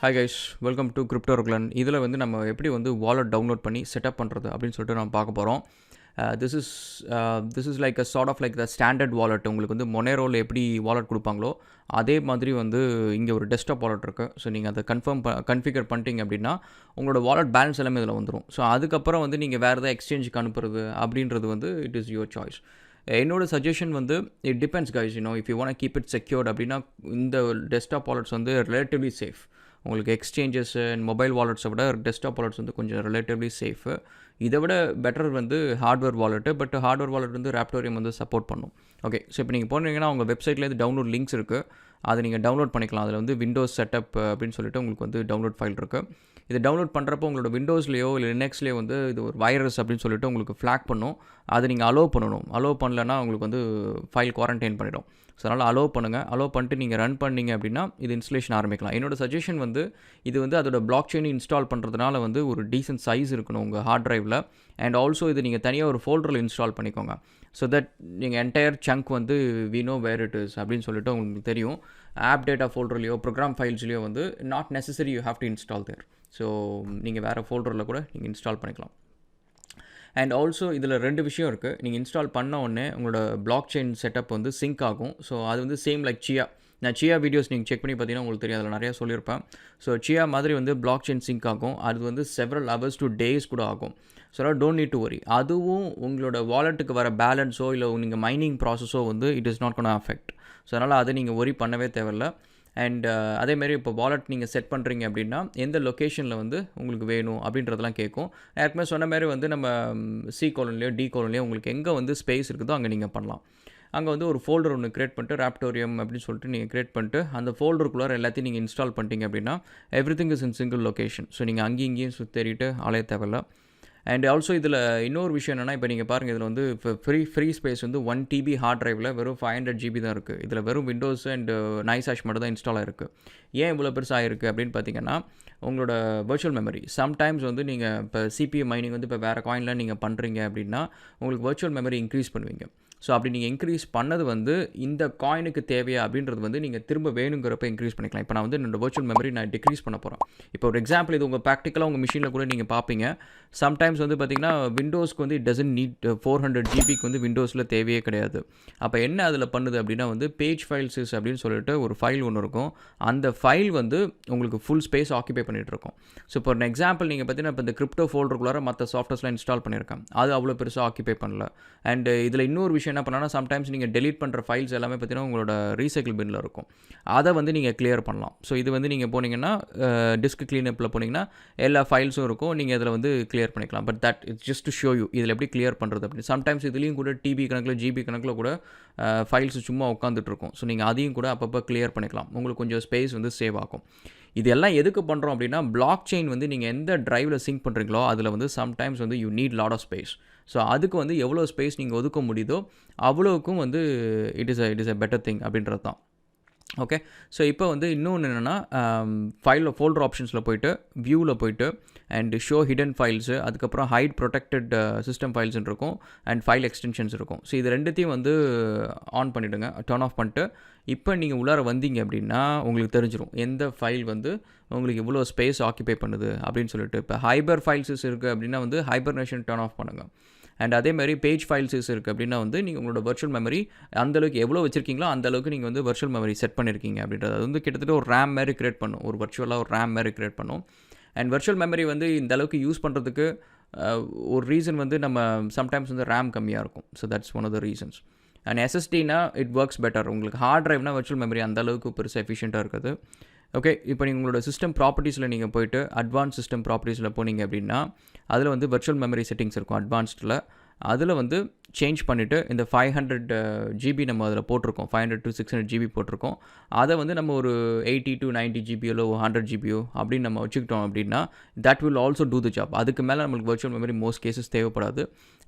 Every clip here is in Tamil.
Hi guys, welcome to crypto Ragulan. இதில் வந்து நம்ம எப்படி வந்து வாலெட் டவுன்லோட் பண்ணி செட்டப் பண்ணுறது அப்படின்னு சொல்லிட்டு நம்ம பார்க்க போகிறோம். This is like a sort of like the standard wallet. உங்களுக்கு வந்து மொனேரோவில் எப்படி வாலெட் கொடுப்பாங்களோ அதே மாதிரி வந்து இங்கே ஒரு டெஸ்க்டாப் வாலெட் இருக்குது. ஸோ நீங்கள் அதை கன்ஃபிகர் பண்ணிட்டீங்க அப்படின்னா உங்களோட வாலெட் பேலன்ஸ் எல்லாமே இதில் வந்துடும். ஸோ அதுக்கப்புறம் வந்து நீங்கள் வேறு எதாவது எக்ஸ்சேஞ்சுக்கு அனுப்புறது அப்படின்றது வந்து இட் இஸ் யுவர் சாய்ஸ். என்னோட சஜஷன் வந்து it depends guys. If you want keep it secured அப்படின்னா இந்த டெஸ்க்டாப் வாலெட்ஸ் வந்து ரிலேட்டிவ்லி சேஃப். உங்களுக்கு எக்ஸ்சேஞ்சஸ் அண்ட் மொபைல் வாலெட்ஸை விட டெஸ்க்டாப் வாலெட்ஸ் வந்து கொஞ்சம் ரிலேட்டிவ்லி சேஃபு. இதை விட பெட்டர் வந்து hardware wallet. But hardware wallet வந்து Raptpreum வந்து சப்போர்ட் பண்ணும். ஓகே, ஸோ இப்போ நீங்கள் போனீங்கன்னா அவங்க வெப்சைட்லேருந்து டவுன்லோட் லிங்க்ஸ் இருக்குது. அதை நீங்கள் டவுன்லோட் பண்ணிக்கலாம். அதில் வந்து விண்டோஸ் செட்டப் அப்படின்னு சொல்லிட்டு உங்களுக்கு வந்து டவுன்லோட் ஃபைல் இருக்குது. இதை டவுன்லோட் பண்ணுறப்போ உங்களோட விண்டோஸ்லேயோ இல்லை லினக்ஸ்லேயோ வந்து இது ஒரு வைரஸ் அப்படின்னு சொல்லிட்டு உங்களுக்கு ஃப்ளாக் பண்ணும். அதை நீங்கள் அலோவ் பண்ணணும். அலோவ் பண்ணலன்னா உங்களுக்கு வந்து ஃபைல் குவாரண்டைன் பண்ணிடும். ஸோ அதனால் அலோவ் பண்ணுங்கள். அலோவ் பண்ணிட்டு நீங்கள் ரன் பண்ணிங்க அப்படின்னா இது இன்ஸ்டலேஷன் ஆரம்பிக்கலாம். என்னோட சஜஷன் வந்து இது வந்து அதோட பிளாக் செயின் இன்ஸ்டால் பண்ணுறதுனால வந்து ஒரு டீசென்ட் சைஸ் இருக்கணும் உங்கள் ஹார்ட் ட்ரைவில். அண்ட் ஆல்சோ இது நீங்கள் தனியாக ஒரு ஃபோல்டரில் இன்ஸ்டால் பண்ணிக்கோங்க. ஸோ தட் நீங்கள் என்டையர் சங்க் வந்து we know where it is அப்படின்னு சொல்லிட்டு உங்களுக்கு தெரியும். ஆப் டேட்டா ஃபோல்டர்லையோ ப்ரோக்ராம் ஃபைல்ஸ்லையோ வந்து not necessary you have to install there. So நீங்கள் வேறு ஃபோல்டரில் கூட நீங்கள் இன்ஸ்டால் பண்ணிக்கலாம். அண்ட் ஆல்சோ இதில் 2 விஷயம் இருக்குது. நீங்கள் இன்ஸ்டால் பண்ண உடனே உங்களோட பிளாக் செயின் செட்டப் வந்து சிங்க் ஆகும். ஸோ அது வந்து சேம் லைக் சியா. நான் சியா வீடியோஸ் நீங்கள் செக் பண்ணி பார்த்தீங்கன்னா உங்களுக்கு தெரியும், அதில் நிறையா சொல்லியிருப்பேன். ஸோ சியா மாதிரி வந்து பிளாக் செயின் சிங்க் ஆகும். அது வந்து செவரல் ஹவர்ஸ் டு டேஸ் கூட ஆகும். ஸோ அதனால் டோன்ட் நீட் டு வரி. அதுவும் உங்களோட வாலெட்டுக்கு வர பேலன்ஸோ இல்லை நீங்கள் மைனிங் ப்ராசஸோ வந்து it is not cone affect. So அதனால் அதை நீங்கள் ஒரி பண்ணவே தேவையில்லை. அண்ட் அதேமாரி இப்போ வாலெட் நீங்கள் செட் பண்ணுறீங்க அப்படின்னா எந்த லொக்கேஷனில் வந்து உங்களுக்கு வேணும் அப்படின்றதெல்லாம் கேட்கும். ஏற்கனவே சொன்ன மாதிரி வந்து நம்ம சி கோலன்லையோ டி கோலன்லையோ உங்களுக்கு எங்கே வந்து ஸ்பேஸ் இருக்குதோ அங்கே நீங்கள் பண்ணலாம். அங்கே வந்து ஒரு ஃபோல்டர் ஒன்று க்ரியேட் பண்ணிட்டு Raptpreum அப்படின்னு சொல்லிட்டு நீங்கள் க்ரியேட் பண்ணிட்டு அந்த ஃபோல்டருக்குள்ளார எல்லாத்தையும் நீங்கள் இன்ஸ்டால் பண்ணிட்டீங்க அப்படின்னா everything is in single location. So நீங்கள் அங்கேயும் இங்கேயும் சுற்றிட்டு அலைய தேவையில்லை. அண்ட் ஆல்சோ இதில் இன்னொரு விஷயம் என்னென்னா, இப்போ நீங்கள் பாருங்கள், இதில் வந்து இப்போ ஃப்ரீ ஸ்பேஸ் வந்து 1 TB ஹார்ட் ட்ரைவில் வெறும் 500 GB தான் இருக்குது. இதில் வெறும் விண்டோஸ் அண்ட் நைசாஷ் மட்டும் தான் இன்ஸ்டால் ஆகிருக்கு. ஏன் இவ்வளோ பெருசாக இருக்குது அப்படின்னு பார்த்தீங்கன்னா, உங்களோட வர்ச்சுவல் மெமரி சம்டைம்ஸ் வந்து நீங்கள் இப்போ CPU மைனிங் வந்து இப்போ வேறு காயினில் நீங்கள் பண்ணுறீங்க அப்படின்னா உங்களுக்கு வர்ச்சுவல் மெமரி இன்க்ரீஸ் பண்ணுவீங்க. ஸோ அப்படி நீங்கள் இன்க்ரீஸ் பண்ணது வந்து இந்த காயினுக்கு தேவையா அப்படின்றது வந்து நீங்கள் திரும்ப வேணுங்கிறப்ப இன்க்ரீஸ் பண்ணிக்கலாம். இப்போ நான் வந்து என்னோட வர்ச்சுவல் மெமரி நான் டிக்ரீஸ் பண்ண போகிறேன். இப்போ ஒரு எக்ஸாம்பிள், இது உங்கள் ப்ராக்டிக்கலாக உங்கள் மிஷினில் கூட நீங்கள் பார்ப்பீங்க. சம்டைம்ஸ் வந்து பார்த்திங்கன்னா விண்டோஸ்க்கு வந்து இட் டசன்ட் நீட் 400 GBக்கு வந்து விண்டோஸில் தேவையே கிடையாது. அப்போ என்ன அதில் பண்ணுது அப்படின்னா வந்து பேஜ் ஃபைல்ஸஸ் அப்படின்னு சொல்லிட்டு ஒரு ஃபைல் ஒன்று இருக்கும். அந்த ஃபைல் வந்து உங்களுக்கு ஃபுல் ஸ்பேஸ் ஆக்கிபை பண்ணிகிட்டு இருக்கும். ஸோ இப்போ ஒரு எக்ஸாம்பிள் நீங்கள் பார்த்தீங்கன்னா இப்போ இந்த கிரிப்டோ ஃபோல்டருக்குள்ளார மற்ற சாஃப்ட்வேர்ஸ்லாம் இன்ஸ்டால் பண்ணியிருக்கேன். அது அவ்வளோ பெருசாக ஆக்கிபை பண்ணல. அண்ட் இதில் இன்னொரு விஷயம் என்ன பண்ணலாம்னா, சம்டைம்ஸ் நீங்கள் டெலீட் பண்ணுற ஃபைல்ஸ் எல்லாமே பார்த்தீங்கன்னா உங்களோட ரீசைக்கிள் பின்னில் இருக்கும். அதை வந்து நீங்கள் கிளியர் பண்ணலாம். ஸோ இது வந்து நீங்கள் போனீங்கன்னா டிஸ்க் கிளீனப்பில் போனீங்கன்னா எல்லா ஃபைல்ஸும் இருக்கும். நீங்கள் இதில் வந்து கிளியர் பண்ணிக்கலாம். But that it's just to show you இதில் எப்படி கிளியர் பண்ணுறது அப்படின்னு. சம்டைம்ஸ் இதுலேயும் கூட டிபி கணக்கில் ஜிபி கணக்கில் கூட ஃபைல்ஸ் சும்மா உட்காந்துட்டு இருக்கும். ஸோ நீங்கள் அதையும் கூட அப்பப்போ கிளியர் பண்ணிக்கலாம். உங்களுக்கு கொஞ்சம் ஸ்பேஸ் வந்து சேவ் ஆகும். இது எல்லாம் எதுக்கு பண்ணுறோம் அப்படின்னா, பிளாக் செயின் வந்து நீங்கள் எந்த ட்ரைவில் சிங்க் பண்ணுறீங்களோ அதில் வந்து சம்டைம்ஸ் வந்து you need lot of space. So அதுக்கு வந்து எவ்வளோ ஸ்பேஸ் நீங்கள் ஒதுக்க முடியுதோ அவ்வளோக்கும் வந்து it is a better thing அப்படின்றது தான். ஓகே, ஸோ இப்போ வந்து இன்னொன்று என்னென்னா, ஃபோல்டர் ஆப்ஷன்ஸில் போய்ட்டு வியூவில் போய்ட்டு அண்ட் ஷோ ஹிடன் ஃபைல்ஸு, அதுக்கப்புறம் ஹைட் ப்ரொடெக்டட் சிஸ்டம் ஃபைல்ஸ்ன்னு இருக்கும் அண்ட் ஃபைல் எக்ஸ்டென்ஷன்ஸ் இருக்கும். ஸோ இது ரெண்டுத்தையும் வந்து ஆன் பண்ணிவிடுங்க, டர்ன் ஆஃப் பண்ணிட்டு இப்போ நீங்கள் உள்ளார வந்தீங்க அப்படின்னா உங்களுக்கு தெரிஞ்சிடும் எந்த ஃபைல் வந்து உங்களுக்கு இவ்வளோ ஸ்பேஸ் ஆக்கிபை பண்ணுது அப்படின்னு சொல்லிட்டு. இப்போ ஹைபர் ஃபைல்ஸஸ் இருக்குது அப்படின்னா வந்து ஹைபர்னேஷன் டர்ன் ஆஃப் பண்ணுங்கள். அண்ட் அதேமாதிரி பேஜ் ஃபைல்ஸஸ் இருக்குது அப்படின்னா வந்து நீங்கள் உங்களோட வர்ச்சுவல் மெமரி அந்தளவுக்கு எவ்வளோ வச்சுருக்கீங்களோ அந்தளவுக்கு நீங்கள் வந்து வர்ச்சுவல் மெமரி செட் பண்ணியிருக்கீங்க அப்படின்றது. அது வந்து கிட்டத்தட்ட ஒரு ரேம் மாதிரி க்ரியேட் பண்ணும், ஒரு வர்ச்சுவலாக ஒரு ரேம் மாதிரி க்ரியேட் பண்ணும். அண்ட் வர்ச்சுவல் மெமரி வந்து இந்த அளவுக்கு யூஸ் பண்ணுறதுக்கு ஒரு ரீசன் வந்து நம்ம சம்டைம்ஸ் வந்து ரேம் கம்மியாக இருக்கும். So that's one of the reasons. And SSDனா இட் ஒர்க்ஸ் பெட்டர். உங்களுக்கு ஹார்ட் ட்ரைவ்னா வர்ச்சுவல் மெமரி அந்தளவுக்கு பெருசாக எஃபிஷியண்ட்டாக இருக்குது. ஓகே, இப்போ நீங்கள் உங்களோட சிஸ்டம் ப்ராப்பர்ட்டிஸில் நீங்கள் போய்ட்டு அட்வான்ஸ் சிஸ்டம் ப்ராப்பர்ட்டிஸில் போனீங்க அப்படின்னா அதில் வந்து வர்ச்சுவல் மெமரி செட்டிங்ஸ் இருக்கும் அட்வான்ஸ்டில். அதில் வந்து சேஞ்ச் பண்ணிவிட்டு இந்த 500 GB நம்ம அதில் போட்டிருக்கோம், 500 to 600 GB போட்டிருக்கோம். அதை வந்து நம்ம ஒரு 80 to 90 GBயோ 100 GBயோ அப்படின்னு நம்ம வச்சுக்கிட்டோம் அப்படின்னா that will also do the job. அதுக்கு மேலே நம்மளுக்கு வர்ச்சுவல் மெமரி மோஸ்ட் கேசஸ் தேவைப்படாது.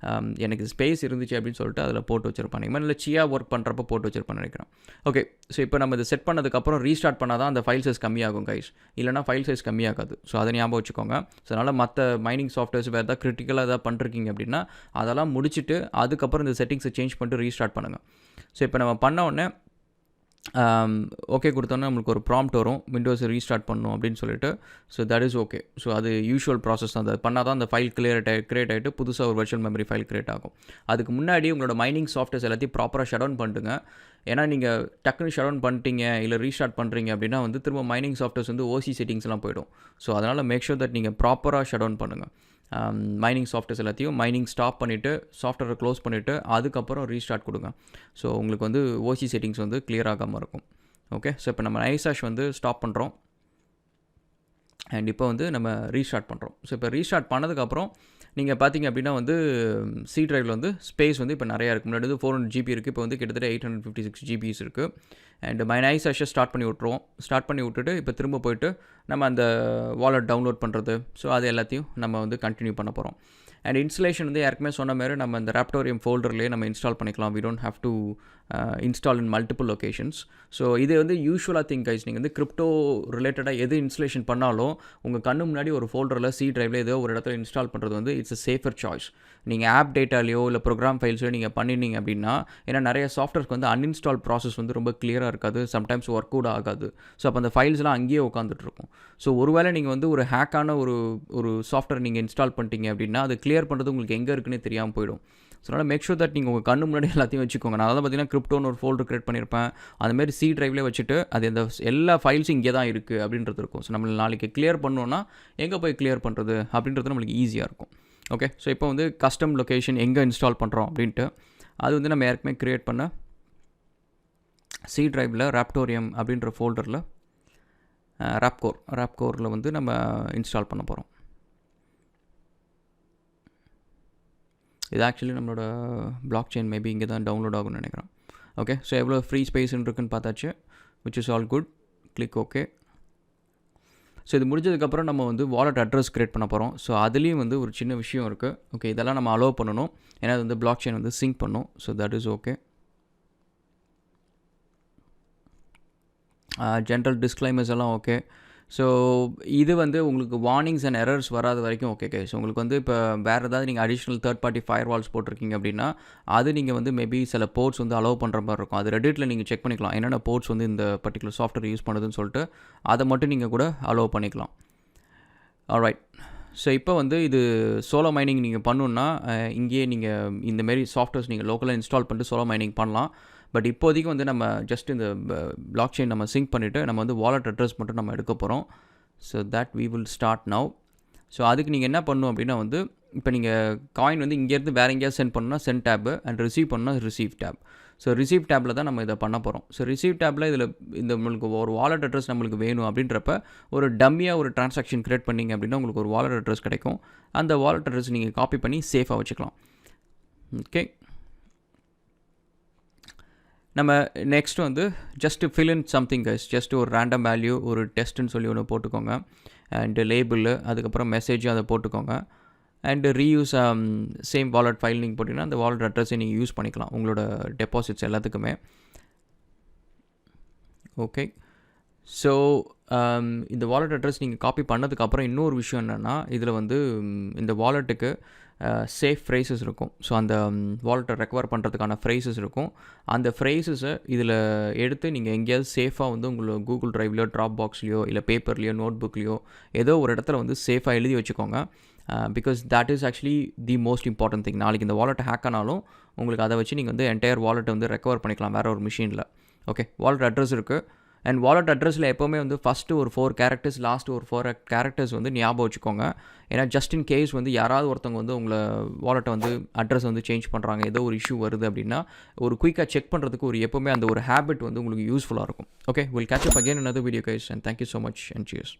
எனக்கு ஸ்பேஸ் இருந்துச்சு அப்படின்னு சொல்லிட்டு அதில் போட்டு வச்சுருப்பாங்க. இந்த மாதிரி இல்லை சியா ஒர்க் பண்ணுறப்ப போட்டு வச்சுருப்பான்னு நினைக்கிறேன். ஓகே, ஸோ இப்போ நம்ம இதை செட் பண்ணதுக்கப்புறம் ரீஸ்டார்ட் பண்ணால் தான் அந்த ஃபைல் சைஸ் கம்மியாகும் கைஸ், இல்லைனா ஃபைல் சைஸ் கம்மியாகாது. ஸோ அதை ஞாபகம் வச்சுக்கோங்க. ஸோ அதனால் மற்ற மைனிங் சாஃப்ட்வேர்ஸ் வேறு ஏதாவது கிரிட்டிக்கலாக எதாவது பண்ணிருக்கீங்க அப்படின்னா அதெல்லாம் முடிச்சுட்டு அதுக்கப்புறம் இந்த செட்டிங்ஸை சேஞ்ச் பண்ணிட்டு ரீஸ்டார்ட் பண்ணுங்கள். ஸோ இப்போ நம்ம பண்ண உடனே ஓகே கொடுத்தோன்னா நம்மளுக்கு ஒரு ப்ராம்ப்ட் வரும், விண்டோஸை ரீஸ்டார்ட் பண்ணணும் அப்படின்னு சொல்லிட்டு. So that is okay. So அது யூஷுவல் ப்ராசஸ் தான். அது பண்ணால் தான் அந்த ஃபைல் கிரியேட் ஆகிட்டு புதுசாக ஒரு வெர்ச்சுவல் மெமரி ஃபைல் கிரியேட் ஆகும். அதுக்கு முன்னாடி உங்களோட மைனிங் சாஃப்ட்வேர்ஸ் எல்லாத்தையும் ப்ராப்பராக ஷட் டவுன் பண்ணிட்டுங்க. ஏன்னா நீங்கள் டக்குன்னு ஷட் டவுன் பண்ணிட்டீங்க இல்லை ரீஸ்டார்ட் பண்ணுறீங்க அப்படின்னா வந்து திரும்ப மைனிங் சாஃப்ட்வேர்ஸ் வந்து ஓசி செட்டிங்ஸ்லாம் போய்டும். ஸோ அதனால் மேக் ஷூர் தட் நீங்கள் ப்ராப்பராக ஷட் டவுன் பண்ணுங்கள். மைனிங் சாஃப்ட்வேர்ஸ் எல்லாத்தையும் மைனிங் ஸ்டாப் பண்ணிவிட்டு சாஃப்ட்வேரை க்ளோஸ் பண்ணிவிட்டு அதுக்கப்புறம் ரீஸ்டார்ட் கொடுங்க. ஸோ உங்களுக்கு வந்து ஓசி செட்டிங்ஸ் வந்து கிளியர் ஆகாமல் இருக்கும். ஓகே, ஸோ இப்போ நம்ம நைசாஷ் வந்து ஸ்டாப் பண்ணுறோம் அண்ட் இப்போ வந்து நம்ம ரீஸ்டார்ட் பண்ணுறோம். ஸோ இப்போ ரீஸ்டார்ட் பண்ணதுக்கப்புறம் நீங்கள் பார்த்தீங்க அப்படின்னா வந்து சி ட்ரைவில் வந்து ஸ்பேஸ் வந்து இப்போ நிறையா இருக்குது. முன்னாடி வந்து 400 GB இருக்குது, இப்போ வந்து கிட்டத்தட்ட 856 GBs இருக்குது. அண்ட் மை நைசாஷை ஸ்டார்ட் பண்ணி விட்ருவோம். ஸ்டார்ட் பண்ணி விட்டுட்டு இப்போ திரும்ப போய்ட்டு நம்ம அந்த வாலெட் டவுன்லோட் பண்ணுறது, ஸோ அது எல்லாத்தையும் நம்ம வந்து கண்டினியூ பண்ண போகிறோம். அண்ட் இன்ஸ்டலேஷன் வந்து ஏற்கனவே சொன்ன மாதிரி நம்ம இந்த ராப்டோரியம் ஃபோல்டர்லேயே நம்ம இன்ஸ்டால் பண்ணிக்கலாம். We don't have to install in multiple locations. So இது வந்து யூஷுவலாக திங்க் கைஸ், நீங்கள் வந்து கிரிப்டோ ரிலேட்டடாக எது இன்ஸ்டலேஷன் பண்ணாலும் உங்கள் கண்ணு முன்னாடி ஒரு ஃபோல்டரில் சி ட்ரைவில் ஏதோ ஒரு இடத்துல இன்ஸ்டால் பண்ணுறது வந்து இட்ஸ் அ சேஃபர் சாய்ஸ். நீங்கள் ஆப் டேட்டாலையோ இல்லை ப்ரோக்ராம் ஃபைல்ஸோ நீங்கள் பண்ணினீங்க அப்படின்னா, ஏன்னா நிறைய சாஃப்ட்வேர்ஸ்க்கு வந்து அன்இன்ஸ்டால் ப்ராசஸ் வந்து ரொம்ப கிளியராக இருக்காது, சம்டைம்ஸ் ஒர்க் கூட ஆகாது. ஸோ அப்போ அந்த ஃபைல்ஸ்லாம் அங்கேயே உட்காந்துட்ருக்கும். ஸோ ஒருவேளை நீங்கள் வந்து ஒரு ஹேக்கான ஒரு சாஃப்ட்வேர் நீங்கள் இன்ஸ்டால் பண்ணிட்டீங்க அப்படின்னா அது கிளியர் பண்ணுறது உங்களுக்கு எங்கே இருக்குன்னே தெரியாமல் போயிடும். ஸோ அதனால் மேக் ஷூர் தட் நீங்கள் உங்கள் கண்ணு முன்னாடி எல்லாத்தையும் வச்சுக்கோங்க. நான் அதான் பார்த்தீங்கன்னா கிரிப்டோன்னு ஒரு ஃபோல்டர் கிரியேட் பண்ணியிருப்பேன். அதுமாரி சி ட்ரைவ்லேயே வச்சுட்டு அது இந்த எல்லா ஃபைல்ஸும் இங்கே தான் இருக்குது அப்படின்றது இருக்கும். ஸோ நம்ம நாளைக்கு கிளியர் பண்ணோன்னா எங்கே போய் கிளியர் பண்ணுறது அப்படின்றது நம்மளுக்கு ஈஸியாக இருக்கும். ஓகே, ஸோ இப்போ வந்து கஸ்டம் லொக்கேஷன் எங்கே இன்ஸ்டால் பண்ணுறோம் அப்படின்ட்டு அது வந்து நம்ம ஏற்கனவே க்ரியேட் பண்ண சி ட்ரைவில் ராப்டோரியம் அப்படின்ற ஃபோல்டரில் ராப்கோரில் வந்து நம்ம இன்ஸ்டால் பண்ண போகிறோம். இது ஆக்சுவலி நம்மளோட பிளாக் செயின் மேபி இங்கே தான் டவுன்லோட் ஆகும்னு நினைக்கிறேன். ஓகே, ஸோ எவ்வளோ ஃப்ரீ ஸ்பேஸ்ன்னு இருக்குன்னு பார்த்தாச்சு, which is all good. Click okay. So இது முடிஞ்சதுக்கப்புறம் நம்ம வந்து வாலெட் அட்ரஸ் க்ரியேட் பண்ண போகிறோம். ஸோ அதுலேயும் வந்து ஒரு சின்ன விஷயம் இருக்குது. ஓகே, இதெல்லாம் நம்ம அலோவ் பண்ணணும், ஏன்னா அது வந்து பிளாக் செயின் வந்து சிங்க் பண்ணும். So that is okay. General disclaimers எல்லாம் ஓகே. ஸோ இது வந்து உங்களுக்கு வார்னிங்ஸ் அண்ட் எரர்ஸ் வராத வரைக்கும் ஓகே கைஸ். உங்களுக்கு வந்து இப்போ வேறு ஏதாவது நீங்கள் additional third party firewalls போட்டிருக்கீங்க அப்படின்னா அது நீங்கள் வந்து மேபி சில போர்ட்ஸ் வந்து அலோவ் பண்ணுற மாதிரி இருக்கும். அது ரெடிட்டில் நீங்கள் செக் பண்ணிக்கலாம், என்னென்ன போர்ட்ஸ் வந்து இந்த பர்டிகுலர் சாஃப்ட்வேர் யூஸ் பண்ணுதுன்னு சொல்லிட்டு அதை மட்டும் நீங்கள் கூட அலோவ் பண்ணிக்கலாம். ஆல்ரைட், ஸோ இப்போ வந்து இது சோலோ மைனிங் நீங்கள் பண்ணணுன்னா இங்கேயே நீங்கள் இந்தமாரி சாஃப்ட்வேர்ஸ் நீங்கள் லோக்கலாக இன்ஸ்டால் பண்ணிட்டு சோலோ மைனிங் பண்ணலாம். பட் இப்போதைக்கு வந்து நம்ம ஜஸ்ட் இந்த பிளாக் செயின் நம்ம சிங்க் பண்ணிவிட்டு நம்ம வந்து வாலெட் அட்ரஸ் மட்டும் நம்ம எடுக்க போகிறோம். So that we will start now. So அதுக்கு நீங்கள் என்ன பண்ணணும் அப்படின்னா வந்து இப்போ நீங்கள் காயின் வந்து இங்கேருந்து வேறு எங்கேயாவது சென்ட் பண்ணணும்னா சென்ட் டேப்பு அண்ட் ரிசீவ் பண்ணணும்னா ரிசீவ் டேப். ஸோ ரிசீவ் டேப்பில் தான் நம்ம இதை பண்ண போகிறோம். ஸோ ரிசீவ் டேப்பில் இதில் இந்த உங்களுக்கு ஒரு வாலெட் அட்ரஸ் நம்மளுக்கு வேணும் அப்படின்றப்ப ஒரு டம்மியாக ஒரு ட்ரான்சாக்ஷன் க்ரியேட் பண்ணிங்க அப்படின்னா உங்களுக்கு ஒரு வாலெட் அட்ரஸ் கிடைக்கும். அந்த வாலெட் அட்ரஸ் நீங்கள் காப்பி பண்ணி சேஃபாக வச்சுக்கலாம். ஓகே, நம்ம நெக்ஸ்ட் வந்து just fill in something guys. Just ஒரு ரேண்டம் வேல்யூ ஒரு டெஸ்ட்டுன்னு சொல்லி ஒன்று போட்டுக்கோங்க. அண்டு லேபிள், அதுக்கப்புறம் மெசேஜும் அதை போட்டுக்கோங்க. And reuse same wallet file நீங்கள் போட்டிங்கன்னா அந்த வாலெட் அட்ரஸை நீங்கள் யூஸ் பண்ணிக்கலாம் உங்களோட டெபாசிட்ஸ் எல்லாத்துக்குமே. ஓகே, ஸோ இந்த வாலெட் அட்ரஸ் நீங்கள் காப்பி பண்ணதுக்கப்புறம் இன்னொரு விஷயம் என்னென்னா இதில் வந்து இந்த வாலெட்டுக்கு சேஃப் ஃப்ரேசஸ் இருக்கும். ஸோ அந்த வாலெட்டை ரெக்கவர் பண்ணுறதுக்கான ஃப்ரேசஸ் இருக்கும். அந்த ஃப்ரேசஸை இதில் எடுத்து நீங்கள் எங்கேயாவது சேஃபாக வந்து உங்களோட கூகுள் ட்ரைவ்லையோ ட்ராப் பாக்ஸ்லையோ இல்லை பேப்பர்லையோ நோட் புக்லையோ ஏதோ ஒரு இடத்துல வந்து சேஃபாக எழுதி வச்சுக்கோங்க. Because that is actually the most important thing. நாளைக்கு இந்த வாலெட்டை ஹேக் ஆனாலும் உங்களுக்கு அதை வச்சு நீங்கள் வந்து என்டையர் வாலெட்டை வந்து ரெக்கவர் பண்ணிக்கலாம் வேறு ஒரு மிஷினில். ஓகே, வாலெட் அட்ரஸ் இருக்குது. அண்ட் வாலெட் அட்ரஸில் எப்போவுமே வந்து ஃபஸ்ட்டு ஒரு 4 கேரக்டர்ஸ் லாஸ்ட்டு ஒரு 4 கேரக்டர்ஸ் வந்து ஞாபகம் வச்சுக்கோங்க. ஏன்னா ஜஸ்ட் இன் கேஸ் வந்து யாராவது ஒருத்தவங்க வந்து உங்களை வாலெட்டை வந்து அட்ரஸ் வந்து சேஞ்ச் பண்ணுறாங்க, ஏதோ ஒரு இஷ்யூ வருது அப்படின்னா ஒரு குயிக்காக செக் பண்ணுறதுக்கு ஒரு எப்போவுமே அந்த ஒரு ஹேபிட் வந்து உங்களுக்கு யூஸ்ஃபுல்லாக இருக்கும். Okay, will catch up again another video guys and thank you so much and cheers.